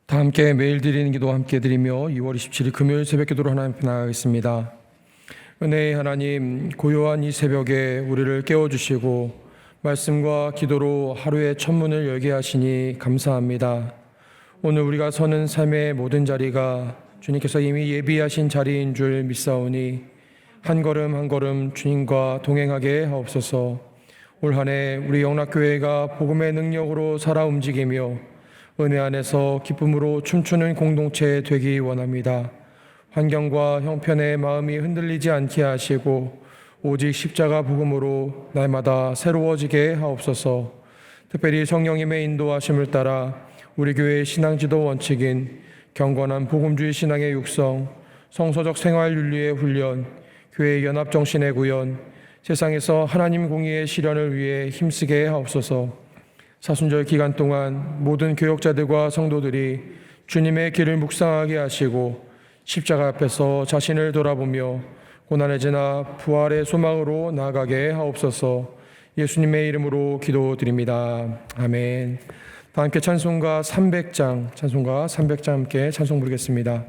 다 함께 매일 드리는 기도 함께 드리며 2월 27일 금요일 새벽 기도로 하나님 앞에 나가겠습니다. 은혜의 하나님, 고요한 이 새벽에 우리를 깨워주시고 말씀과 기도로 하루의 첫문을 열게 하시니 감사합니다. 오늘 우리가 서는 삶의 모든 자리가 주님께서 이미 예비하신 자리인 줄 믿사오니 한 걸음 한 걸음 주님과 동행하게 하옵소서. 올 한 해 우리 영락교회가 복음의 능력으로 살아 움직이며 은혜 안에서 기쁨으로 춤추는 공동체 되기 원합니다. 환경과 형편의 마음이 흔들리지 않게 하시고 오직 십자가 복음으로 날마다 새로워지게 하옵소서. 특별히 성령님의 인도하심을 따라 우리 교회의 신앙지도 원칙인 경건한 복음주의 신앙의 육성, 성서적 생활 윤리의 훈련, 교회의 연합정신의 구현, 세상에서 하나님 공의의 실현을 위해 힘쓰게 하옵소서. 사순절 기간 동안 모든 교역자들과 성도들이 주님의 길을 묵상하게 하시고 십자가 앞에서 자신을 돌아보며 고난을 지나 부활의 소망으로 나아가게 하옵소서. 예수님의 이름으로 기도드립니다. 아멘. 다 함께 찬송가 300장 함께 찬송 부르겠습니다.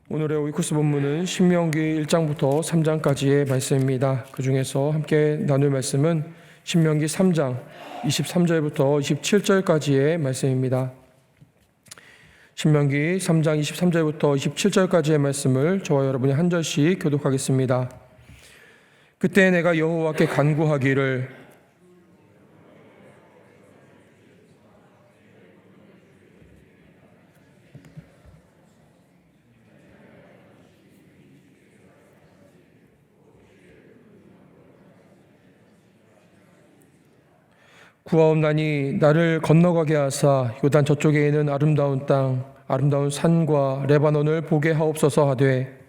오늘의 오이코스 본문은 신명기 1장부터 3장까지의 말씀입니다. 그 중에서 함께 나눌 말씀은 신명기 3장 23절부터 27절까지의 말씀입니다. 신명기 3장 23절부터 27절까지의 말씀을 저와 여러분이 한 절씩 교독하겠습니다. 그때 내가 여호와께 간구하기를 구하옵나니 나를 건너가게 하사 요단 저쪽에 있는 아름다운 땅 아름다운 산과 레바논을 보게 하옵소서 하되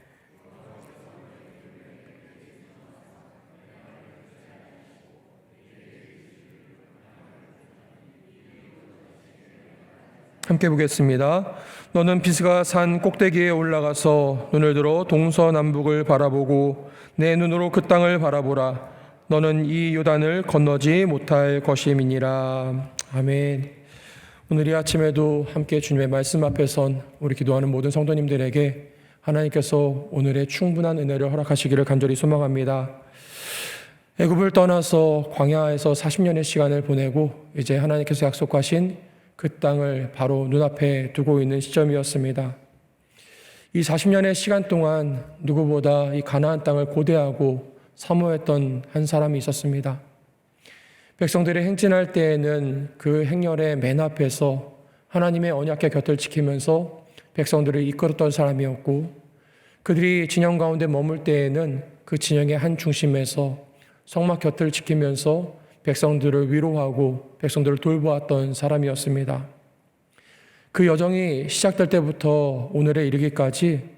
함께 보겠습니다. 너는 비스가 산 꼭대기에 올라가서 눈을 들어 동서남북을 바라보고 내 눈으로 그 땅을 바라보라. 너는 이 요단을 건너지 못할 것임이니라. 아멘. 오늘 이 아침에도 함께 주님의 말씀 앞에 선 우리 기도하는 모든 성도님들에게 하나님께서 오늘의 충분한 은혜를 허락하시기를 간절히 소망합니다. 애굽을 떠나서 광야에서 40년의 시간을 보내고 이제 하나님께서 약속하신 그 땅을 바로 눈앞에 두고 있는 시점이었습니다. 이 40년의 시간 동안 누구보다 이 가나안 땅을 고대하고 사모했던 한 사람이 있었습니다. 백성들이 행진할 때에는 그 행렬의 맨 앞에서 하나님의 언약궤 곁을 지키면서 백성들을 이끌었던 사람이었고, 그들이 진영 가운데 머물 때에는 그 진영의 한 중심에서 성막 곁을 지키면서 백성들을 위로하고 백성들을 돌보았던 사람이었습니다. 그 여정이 시작될 때부터 오늘에 이르기까지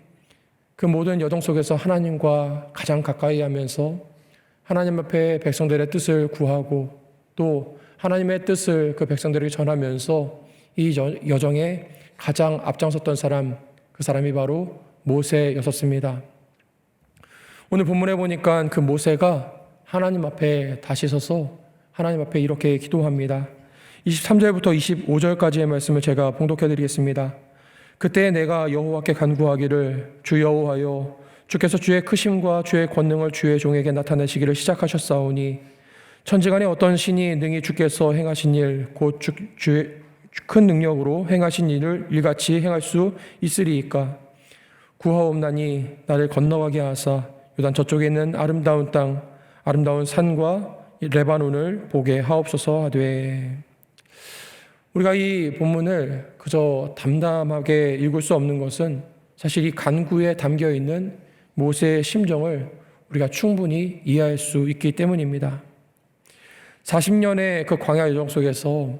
그 모든 여정 속에서 하나님과 가장 가까이 하면서 하나님 앞에 백성들의 뜻을 구하고 또 하나님의 뜻을 그 백성들에게 전하면서 이 여정에 가장 앞장섰던 사람, 그 사람이 바로 모세였었습니다. 오늘 본문에 보니까 그 모세가 하나님 앞에 다시 서서 하나님 앞에 이렇게 기도합니다. 23절부터 25절까지의 말씀을 제가 봉독해 드리겠습니다. 그때 내가 여호와께 간구하기를 주 여호와여 주께서 주의 크심과 주의 권능을 주의 종에게 나타내시기를 시작하셨사오니 천지간에 어떤 신이 능히 주께서 행하신 일 곧 주의 큰 능력으로 행하신 일을 일같이 행할 수 있으리이까. 구하옵나니 나를 건너가게 하사 요단 저쪽에 있는 아름다운 땅 아름다운 산과 레바논을 보게 하옵소서 하되. 우리가 이 본문을 그저 담담하게 읽을 수 없는 것은 사실 이 간구에 담겨 있는 모세의 심정을 우리가 충분히 이해할 수 있기 때문입니다. 40년의 그 광야 여정 속에서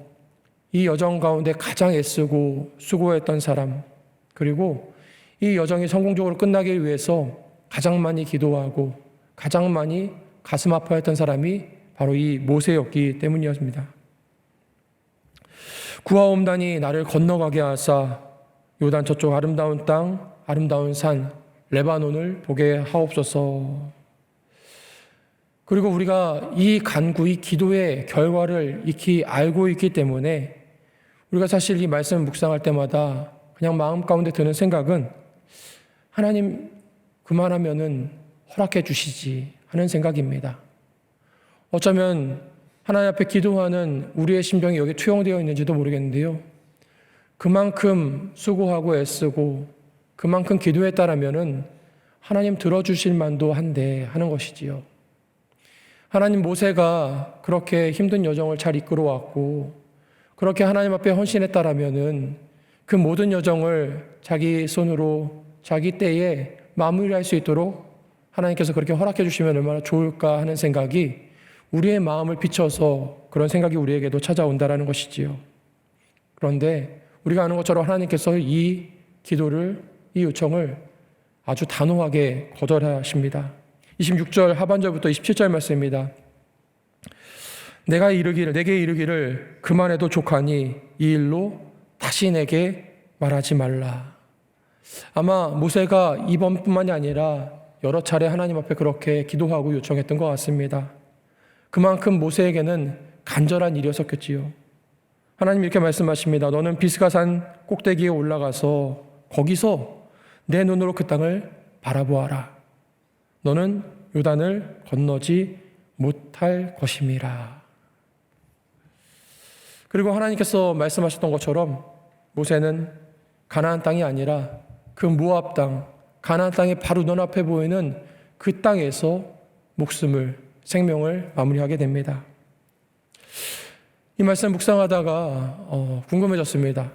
이 여정 가운데 가장 애쓰고 수고했던 사람, 그리고 이 여정이 성공적으로 끝나기 위해서 가장 많이 기도하고 가장 많이 가슴 아파했던 사람이 바로 이 모세였기 때문이었습니다. 구하옵나니 나를 건너가게 하사 요단 저쪽 아름다운 땅 아름다운 산 레바논을 보게 하옵소서. 그리고 우리가 이 간구, 이 기도의 결과를 익히 알고 있기 때문에 우리가 사실 이 말씀을 묵상할 때마다 그냥 마음 가운데 드는 생각은 하나님 그만하면은 허락해 주시지 하는 생각입니다. 어쩌면 하나님 앞에 기도하는 우리의 심정이 여기 투영되어 있는지도 모르겠는데요. 그만큼 수고하고 애쓰고 그만큼 기도했다라면은 하나님 들어주실 만도 한데 하는 것이지요. 하나님 모세가 그렇게 힘든 여정을 잘 이끌어왔고 그렇게 하나님 앞에 헌신했다라면은 그 모든 여정을 자기 손으로 자기 때에 마무리할 수 있도록 하나님께서 그렇게 허락해 주시면 얼마나 좋을까 하는 생각이 우리의 마음을 비춰서 그런 생각이 우리에게도 찾아온다라는 것이지요. 그런데 우리가 아는 것처럼 하나님께서 이 기도를, 이 요청을 아주 단호하게 거절하십니다. 26절 하반절부터 27절 말씀입니다. 내게 이르기를 그만해도 족하니 이 일로 다시 내게 말하지 말라. 아마 모세가 이번뿐만이 아니라 여러 차례 하나님 앞에 그렇게 기도하고 요청했던 것 같습니다. 그만큼 모세에게는 간절한 일이었었겠지요. 하나님 이렇게 말씀하십니다. 너는 비스가산 꼭대기에 올라가서 거기서 내 눈으로 그 땅을 바라보아라. 너는 요단을 건너지 못할 것임이라. 그리고 하나님께서 말씀하셨던 것처럼 모세는 가나안 땅이 아니라 그 모압 땅, 가나안 땅의 바로 눈앞에 보이는 그 땅에서 생명을 마무리하게 됩니다. 이 말씀 묵상하다가 궁금해졌습니다.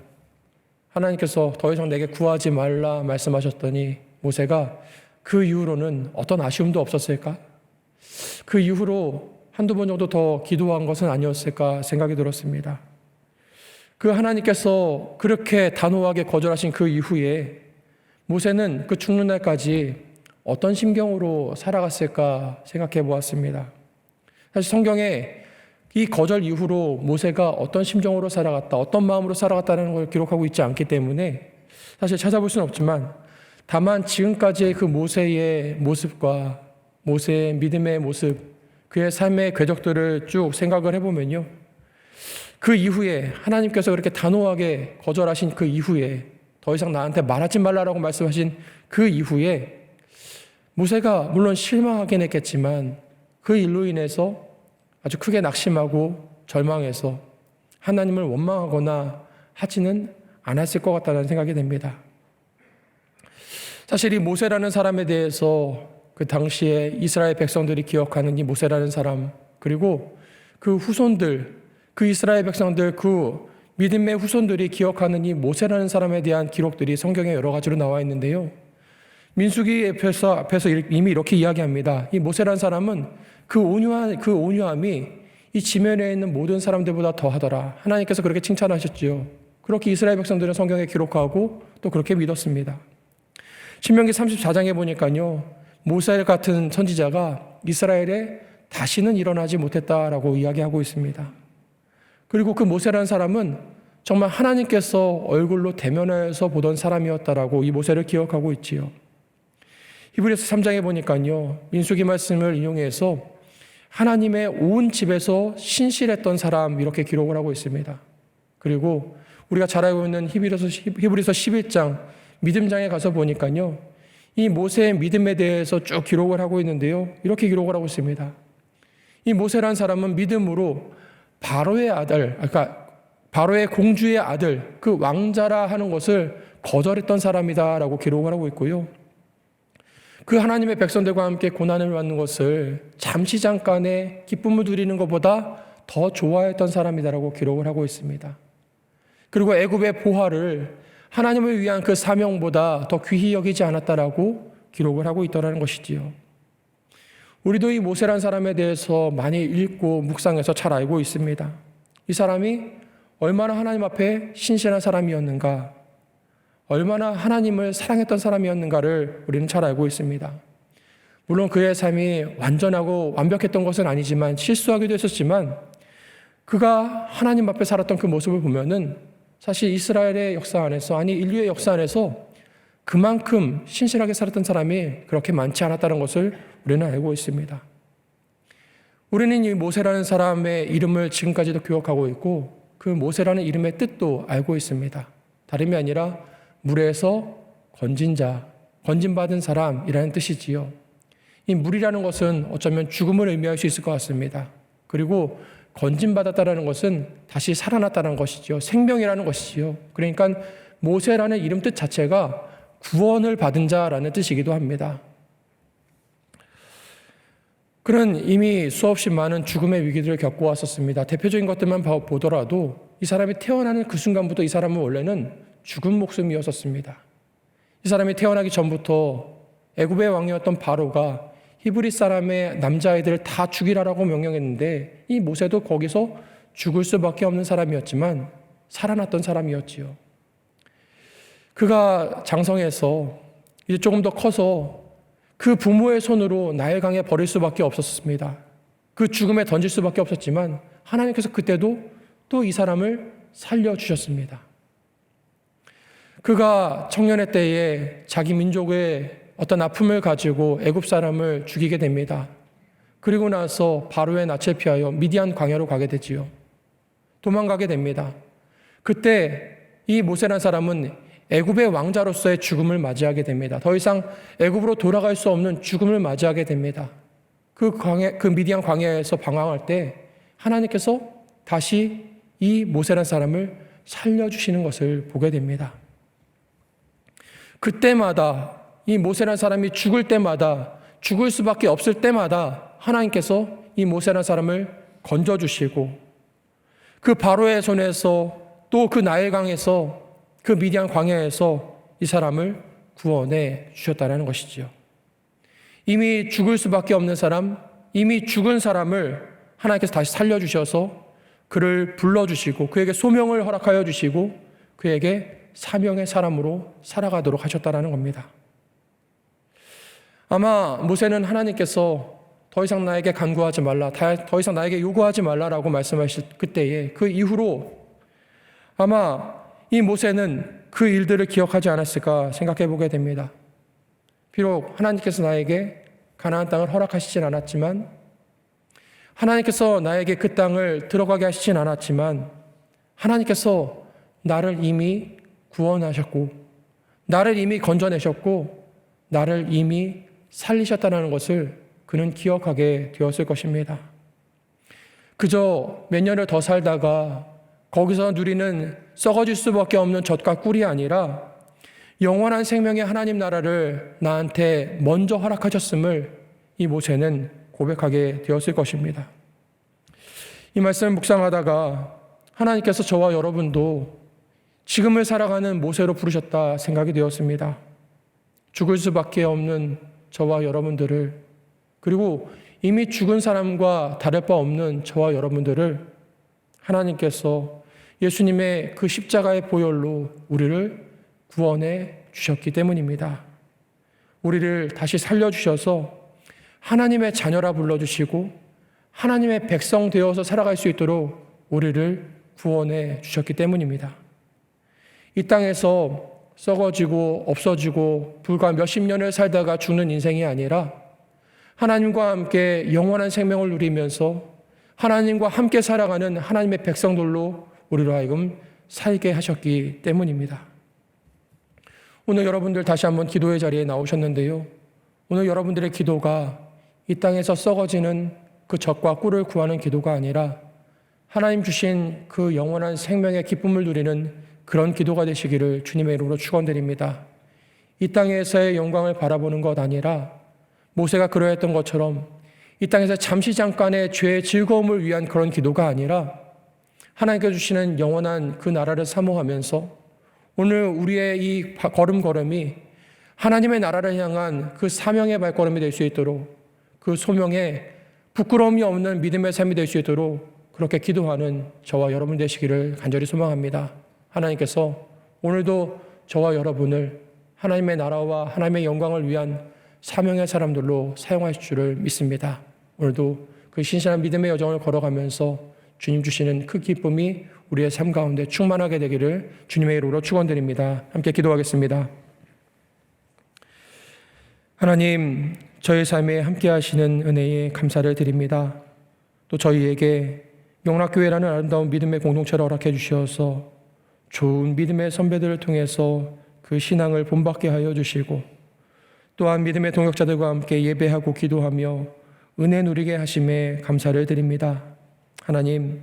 하나님께서 더 이상 내게 구하지 말라 말씀하셨더니 모세가 그 이후로는 어떤 아쉬움도 없었을까? 그 이후로 한두 번 정도 더 기도한 것은 아니었을까 생각이 들었습니다. 그 하나님께서 그렇게 단호하게 거절하신 그 이후에 모세는 그 죽는 날까지 어떤 심경으로 살아갔을까 생각해 보았습니다. 사실 성경에 이 거절 이후로 모세가 어떤 심정으로 살아갔다, 어떤 마음으로 살아갔다는 걸 기록하고 있지 않기 때문에 사실 찾아볼 수는 없지만, 다만 지금까지의 그 모세의 모습과 모세의 믿음의 모습, 그의 삶의 궤적들을 쭉 생각을 해보면요, 그 이후에 하나님께서 그렇게 단호하게 거절하신 그 이후에, 더 이상 나한테 말하지 말라라고 말씀하신 그 이후에 모세가 물론 실망하긴 했겠지만 그 일로 인해서 아주 크게 낙심하고 절망해서 하나님을 원망하거나 하지는 않았을 것 같다는 생각이 됩니다. 사실 이 모세라는 사람에 대해서 그 당시에 이스라엘 백성들이 기억하는 이 모세라는 사람, 그리고 그 후손들, 그 이스라엘 백성들, 그 믿음의 후손들이 기억하는 이 모세라는 사람에 대한 기록들이 성경에 여러 가지로 나와 있는데요, 민수기 앞에서 이미 이렇게 이야기합니다. 이 모세라는 사람은 그 온유함이 이 지면에 있는 모든 사람들보다 더하더라. 하나님께서 그렇게 칭찬하셨지요. 그렇게 이스라엘 백성들은 성경에 기록하고 또 그렇게 믿었습니다. 신명기 34장에 보니까요, 모세 같은 선지자가 이스라엘에 다시는 일어나지 못했다라고 이야기하고 있습니다. 그리고 그 모세라는 사람은 정말 하나님께서 얼굴로 대면하여서 보던 사람이었다라고 이 모세를 기억하고 있지요. 히브리서 3장에 보니까요, 민수기 말씀을 인용해서 하나님의 온 집에서 신실했던 사람, 이렇게 기록을 하고 있습니다. 그리고 우리가 잘 알고 있는 히브리서 11장 믿음장에 가서 보니까요, 이 모세의 믿음에 대해서 쭉 기록을 하고 있는데요, 이렇게 기록을 하고 있습니다. 이 모세라는 사람은 믿음으로 바로의 아들, 그러니까 바로의 공주의 아들, 그 왕자라 하는 것을 거절했던 사람이다라고 기록을 하고 있고요, 그 하나님의 백성들과 함께 고난을 받는 것을 잠시 잠깐의 기쁨을 누리는 것보다 더 좋아했던 사람이다라고 기록을 하고 있습니다. 그리고 애굽의 보화를 하나님을 위한 그 사명보다 더 귀히 여기지 않았다라고 기록을 하고 있더라는 것이지요. 우리도 이 모세라는 사람에 대해서 많이 읽고 묵상해서 잘 알고 있습니다. 이 사람이 얼마나 하나님 앞에 신실한 사람이었는가, 얼마나 하나님을 사랑했던 사람이었는가를 우리는 잘 알고 있습니다. 물론 그의 삶이 완전하고 완벽했던 것은 아니지만, 실수하기도 했었지만, 그가 하나님 앞에 살았던 그 모습을 보면은 사실 이스라엘의 역사 안에서, 아니 인류의 역사 안에서 그만큼 신실하게 살았던 사람이 그렇게 많지 않았다는 것을 우리는 알고 있습니다. 우리는 이 모세라는 사람의 이름을 지금까지도 기억하고 있고, 그 모세라는 이름의 뜻도 알고 있습니다. 다름이 아니라 물에서 건진 자, 건진받은 사람이라는 뜻이지요. 이 물이라는 것은 어쩌면 죽음을 의미할 수 있을 것 같습니다. 그리고 건진받았다라는 것은 다시 살아났다는 것이죠. 생명이라는 것이지요. 그러니까 모세라는 이름 뜻 자체가 구원을 받은 자라는 뜻이기도 합니다. 그는 이미 수없이 많은 죽음의 위기들을 겪어왔었습니다. 대표적인 것들만 보더라도 이 사람이 태어나는 그 순간부터 이 사람은 원래는 죽은 목숨이었었습니다. 이 사람이 태어나기 전부터 애굽의 왕이었던 바로가 히브리 사람의 남자아이들을 다 죽이라라고 명령했는데, 이 모세도 거기서 죽을 수밖에 없는 사람이었지만 살아났던 사람이었지요. 그가 장성해서 이제 조금 더 커서 그 부모의 손으로 나일강에 버릴 수밖에 없었습니다. 그 죽음에 던질 수밖에 없었지만 하나님께서 그때도 또 이 사람을 살려주셨습니다. 그가 청년의 때에 자기 민족의 어떤 아픔을 가지고 애굽 사람을 죽이게 됩니다. 그리고 나서 바로의 낯을 피하여 미디안 광야로 가게 되지요. 도망가게 됩니다. 그때 이 모세라는 사람은 애굽의 왕자로서의 죽음을 맞이하게 됩니다. 더 이상 애굽으로 돌아갈 수 없는 죽음을 맞이하게 됩니다. 그 미디안 광야에서 방황할 때 하나님께서 다시 이 모세라는 사람을 살려주시는 것을 보게 됩니다. 그때마다 이 모세라는 사람이 죽을 때마다, 죽을 수밖에 없을 때마다 하나님께서 이 모세라는 사람을 건져주시고, 그 바로의 손에서, 또 그 나일강에서, 그 미디안 광야에서 이 사람을 구원해 주셨다는 것이지요. 이미 죽을 수밖에 없는 사람, 이미 죽은 사람을 하나님께서 다시 살려주셔서 그를 불러주시고 그에게 소명을 허락하여 주시고 그에게 사명의 사람으로 살아가도록 하셨다는 겁니다. 아마 모세는 하나님께서 더 이상 나에게 간구하지 말라, 더 이상 나에게 요구하지 말라라고 말씀하실 그때에 그 이후로 아마 이 모세는 그 일들을 기억하지 않았을까 생각해 보게 됩니다. 비록 하나님께서 나에게 가나안 땅을 허락하시진 않았지만, 하나님께서 나에게 그 땅을 들어가게 하시진 않았지만, 하나님께서 나를 이미 구원하셨고 나를 이미 건져내셨고 나를 이미 살리셨다는 것을 그는 기억하게 되었을 것입니다. 그저 몇 년을 더 살다가 거기서 누리는 썩어질 수밖에 없는 젖과 꿀이 아니라 영원한 생명의 하나님 나라를 나한테 먼저 허락하셨음을 이 모세는 고백하게 되었을 것입니다. 이 말씀을 묵상하다가 하나님께서 저와 여러분도 지금을 살아가는 모세로 부르셨다 생각이 되었습니다. 죽을 수밖에 없는 저와 여러분들을, 그리고 이미 죽은 사람과 다를 바 없는 저와 여러분들을 하나님께서 예수님의 그 십자가의 보혈로 우리를 구원해 주셨기 때문입니다. 우리를 다시 살려주셔서 하나님의 자녀라 불러주시고 하나님의 백성 되어서 살아갈 수 있도록 우리를 구원해 주셨기 때문입니다. 이 땅에서 썩어지고 없어지고 불과 몇십 년을 살다가 죽는 인생이 아니라 하나님과 함께 영원한 생명을 누리면서 하나님과 함께 살아가는 하나님의 백성들로 우리로 하여금 살게 하셨기 때문입니다. 오늘 여러분들 다시 한번 기도의 자리에 나오셨는데요. 오늘 여러분들의 기도가 이 땅에서 썩어지는 그 젖과 꿀을 구하는 기도가 아니라 하나님 주신 그 영원한 생명의 기쁨을 누리는 그런 기도가 되시기를 주님의 이름으로 축원드립니다. 이 땅에서의 영광을 바라보는 것 아니라 모세가 그러했던 것처럼 이 땅에서 잠시 잠깐의 죄의 즐거움을 위한 그런 기도가 아니라 하나님께서 주시는 영원한 그 나라를 사모하면서 오늘 우리의 이 걸음걸음이 하나님의 나라를 향한 그 사명의 발걸음이 될 수 있도록, 그 소명에 부끄러움이 없는 믿음의 삶이 될 수 있도록 그렇게 기도하는 저와 여러분 되시기를 간절히 소망합니다. 하나님께서 오늘도 저와 여러분을 하나님의 나라와 하나님의 영광을 위한 사명의 사람들로 사용하실 줄을 믿습니다. 오늘도 그 신실한 믿음의 여정을 걸어가면서 주님 주시는 그 기쁨이 우리의 삶 가운데 충만하게 되기를 주님의 이름으로 축원드립니다. 함께 기도하겠습니다. 하나님, 저희 삶에 함께 하시는 은혜에 감사를 드립니다. 또 저희에게 영락교회라는 아름다운 믿음의 공동체를 허락해 주셔서 좋은 믿음의 선배들을 통해서 그 신앙을 본받게 하여 주시고 또한 믿음의 동역자들과 함께 예배하고 기도하며 은혜 누리게 하심에 감사를 드립니다. 하나님,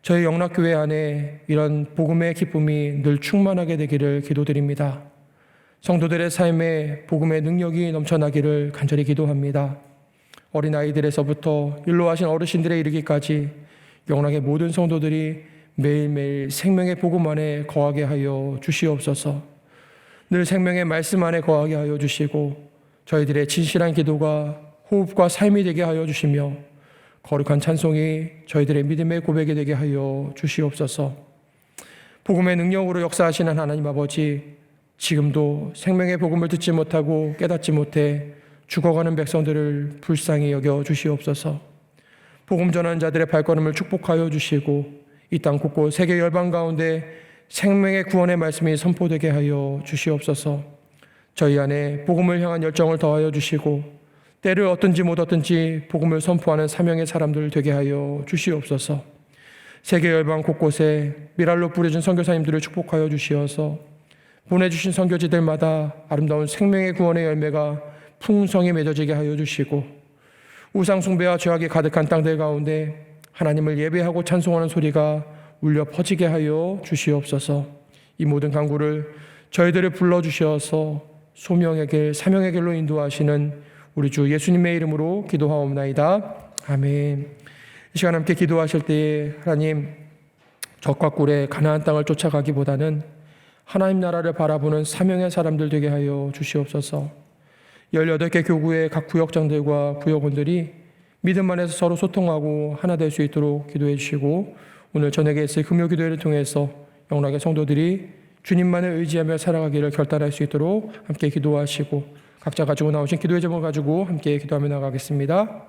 저희 영락교회 안에 이런 복음의 기쁨이 늘 충만하게 되기를 기도드립니다. 성도들의 삶에 복음의 능력이 넘쳐나기를 간절히 기도합니다. 어린아이들에서부터 율로하신 어르신들에 이르기까지 영락의 모든 성도들이 매일매일 생명의 복음 안에 거하게 하여 주시옵소서. 늘 생명의 말씀 안에 거하게 하여 주시고 저희들의 진실한 기도가 호흡과 삶이 되게 하여 주시며 거룩한 찬송이 저희들의 믿음의 고백이 되게 하여 주시옵소서. 복음의 능력으로 역사하시는 하나님 아버지, 지금도 생명의 복음을 듣지 못하고 깨닫지 못해 죽어가는 백성들을 불쌍히 여겨 주시옵소서. 복음 전하는 자들의 발걸음을 축복하여 주시고 이 땅 곳곳 세계 열방 가운데 생명의 구원의 말씀이 선포되게 하여 주시옵소서. 저희 안에 복음을 향한 열정을 더하여 주시고 때를 얻든지 못 얻든지 복음을 선포하는 사명의 사람들 되게 하여 주시옵소서. 세계 열방 곳곳에 미랄로 뿌려진 선교사님들을 축복하여 주시어서 보내주신 선교지들마다 아름다운 생명의 구원의 열매가 풍성히 맺어지게 하여 주시고 우상 숭배와 죄악이 가득한 땅들 가운데 하나님을 예배하고 찬송하는 소리가 울려 퍼지게 하여 주시옵소서. 이 모든 간구를 저희들을 불러주셔서 소명의 길, 사명의 길로 인도하시는 우리 주 예수님의 이름으로 기도하옵나이다. 아멘. 이 시간 함께 기도하실 때에 하나님, 젖과 꿀의 가나안 땅을 쫓아가기보다는 하나님 나라를 바라보는 사명의 사람들 되게 하여 주시옵소서. 18개 교구의 각 구역장들과 구역원들이 믿음 안에서 서로 소통하고 하나 될 수 있도록 기도해 주시고, 오늘 저녁에 있을 금요 기도회를 통해서 영락의 성도들이 주님만을 의지하며 살아가기를 결단할 수 있도록 함께 기도하시고, 각자 가지고 나오신 기도의 제목을 가지고 함께 기도하며 나가겠습니다.